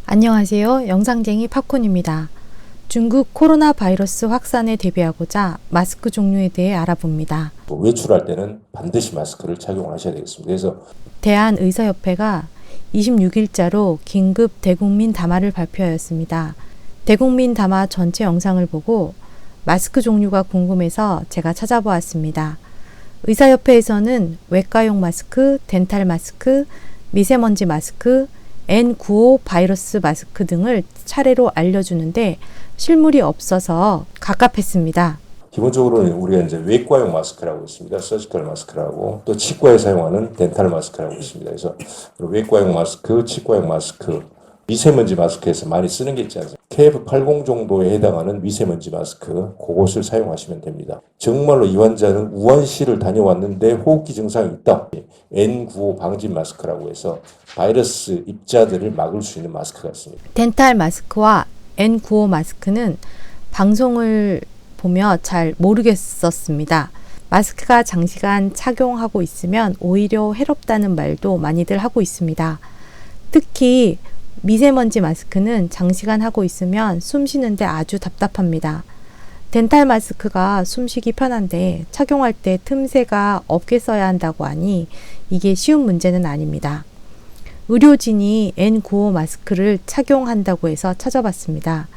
안녕하세요. 영상쟁이 팝콘입니다. 중국 코로나 바이러스 확산에 대비하고자 마스크 종류에 대해 알아봅니다. 외출할 때는 반드시 마스크를 착용하셔야 되겠습니다. 그래서 대한의사협회가 26일자로 긴급 대국민 담화를 발표하였습니다. 대국민 담화 전체 영상을 보고 마스크 종류가 궁금해서 제가 찾아보았습니다. 의사협회에서는 외과용 마스크, 덴탈 마스크, 미세먼지 마스크, N95 바이러스 마스크 등을 차례로 알려주는데 실물이 없어서 갑갑했습니다. 기본적으로는 우리가 이제 외과용 마스크라고 있습니다. 서지컬 마스크라고, 또 치과에 사용하는 덴탈 마스크라고 있습니다. 그래서 외과용 마스크, 치과용 마스크, 미세먼지 마스크에서 많이 쓰는 게 있지 않습니까? KF80 정도에 해당하는 미세먼지 마스크, 그것을 사용하시면 됩니다. 정말로 이 환자는 우한시를 다녀왔는데 호흡기 증상이 있다. N95 방진 마스크라고 해서 바이러스 입자들을 막을 수 있는 마스크가 있습니다. 덴탈 마스크와 N95 마스크는 방송을 보며 잘 모르겠었습니다. 마스크가 장시간 착용하고 있으면 오히려 해롭다는 말도 많이들 하고 있습니다. 특히 미세먼지 마스크는 장시간 하고 있으면 숨 쉬는데 아주 답답합니다. 덴탈 마스크가 숨쉬기 편한데 착용할 때 틈새가 없게 써야 한다고 하니 이게 쉬운 문제는 아닙니다. 의료진이 N95 마스크를 착용한다고 해서 찾아봤습니다.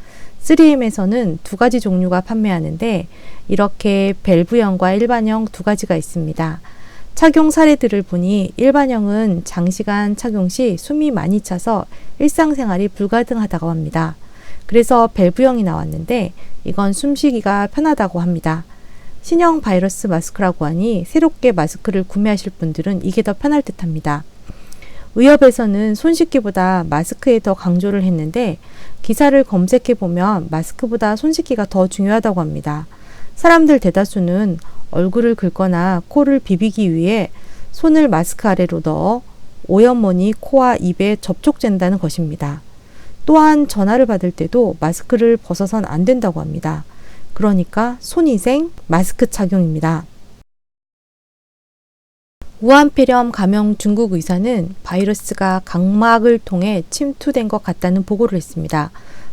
3M에서는 두 가지 종류가 판매하는데 이렇게 밸브형과 일반형 두 가지가 있습니다. 착용 사례들을 보니 일반형은 장시간 착용 시 숨이 많이 차서 일상생활이 불가능하다고 합니다. 그래서 밸브형이 나왔는데 이건 숨쉬기가 편하다고 합니다. 신형 바이러스 마스크라고 하니 새롭게 마스크를 구매하실 분들은 이게 더 편할 듯 합니다. 의협에서는 손 씻기보다 마스크에 더 강조를 했는데 기사를 검색해 보면 마스크보다 손 씻기가 더 중요하다고 합니다. 사람들 대다수는 얼굴을 긁거나 코를 비비기 위해 손을 마스크 아래로 넣어 오염원이 코와 입에 접촉된다는 것입니다. 또한 전화를 받을 때도 마스크를 벗어선 안 된다고 합니다. 그러니까 손위생, 마스크 착용입니다. 우한폐렴 감염 중국 의사는 바이러스가 각막을 통해 침투된 것 같다는 보고를 했습니다.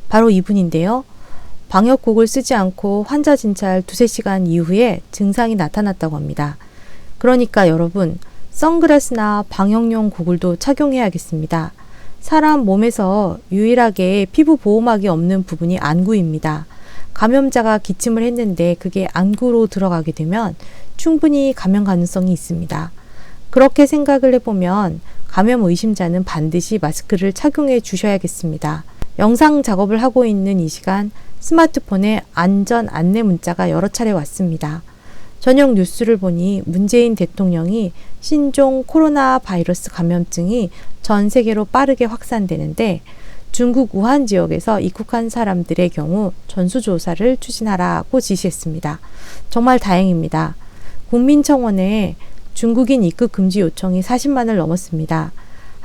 바로 이분인데요. 방역복을 쓰지 않고 환자 진찰 2-3시간 이후에 증상이 나타났다고 합니다. 그러니까 여러분, 선글라스나 방역용 고글도 착용해야겠습니다. 사람 몸에서 유일하게 피부 보호막이 없는 부분이 안구입니다. 감염자가 기침을 했는데 그게 안구로 들어가게 되면 충분히 감염 가능성이 있습니다. 그렇게 생각을 해보면 감염 의심자는 반드시 마스크를 착용해 주셔야겠습니다. 영상 작업을 하고 있는 이 시간 스마트폰에 안전 안내 문자가 여러 차례 왔습니다. 저녁 뉴스를 보니 문재인 대통령이 신종 코로나 바이러스 감염증이 전 세계로 빠르게 확산되는데 중국 우한 지역에서 입국한 사람들의 경우 전수조사를 추진하라고 지시했습니다. 정말 다행입니다. 국민청원에 중국인 입국 금지 요청이 40만을 넘었습니다.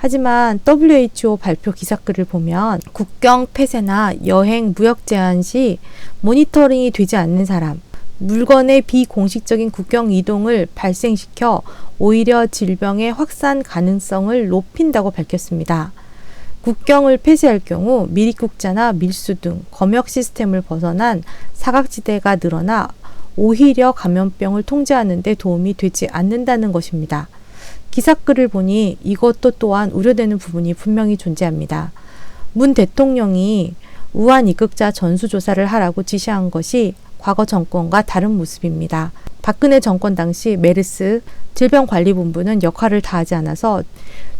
하지만 WHO 발표 기사글을 보면 국경 폐쇄나 여행 무역 제한 시 모니터링이 되지 않는 사람, 물건의 비공식적인 국경 이동을 발생시켜 오히려 질병의 확산 가능성을 높인다고 밝혔습니다. 국경을 폐쇄할 경우 미입국자나 밀수 등 검역 시스템을 벗어난 사각지대가 늘어나 오히려 감염병을 통제하는 데 도움이 되지 않는다는 것입니다. 기사글을 보니 이것도 또한 우려되는 부분이 분명히 존재합니다. 문 대통령이 우한 입국자 전수조사를 하라고 지시한 것이 과거 정권과 다른 모습입니다. 박근혜 정권 당시 메르스 질병관리본부는 역할을 다하지 않아서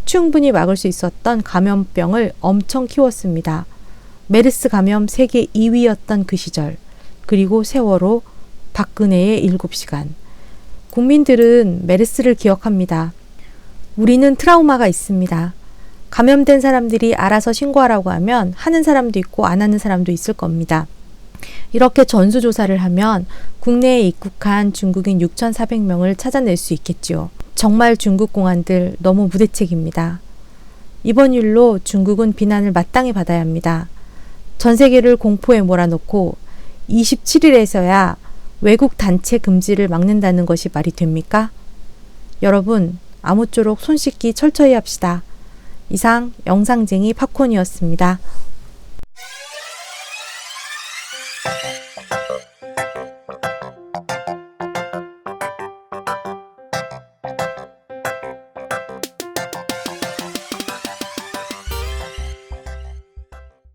충분히 막을 수 있었던 감염병을 엄청 키웠습니다. 메르스 감염 세계 2위였던 그 시절, 그리고 세월호, 박근혜의 7시간. 국민들은 메르스를 기억합니다. 우리는 트라우마가 있습니다. 감염된 사람들이 알아서 신고하라고 하면 하는 사람도 있고 안 하는 사람도 있을 겁니다. 이렇게 전수조사를 하면 국내에 입국한 중국인 6,400명을 찾아낼 수 있겠죠. 정말 중국 공안들 너무 무대책입니다. 이번 일로 중국은 비난을 마땅히 받아야 합니다. 전 세계를 공포에 몰아넣고 27일에서야 외국 단체 금지를 막는다는 것이 말이 됩니까? 여러분, 아무쪼록 손 씻기 철저히 합시다. 이상 영상쟁이 팝콘이었습니다.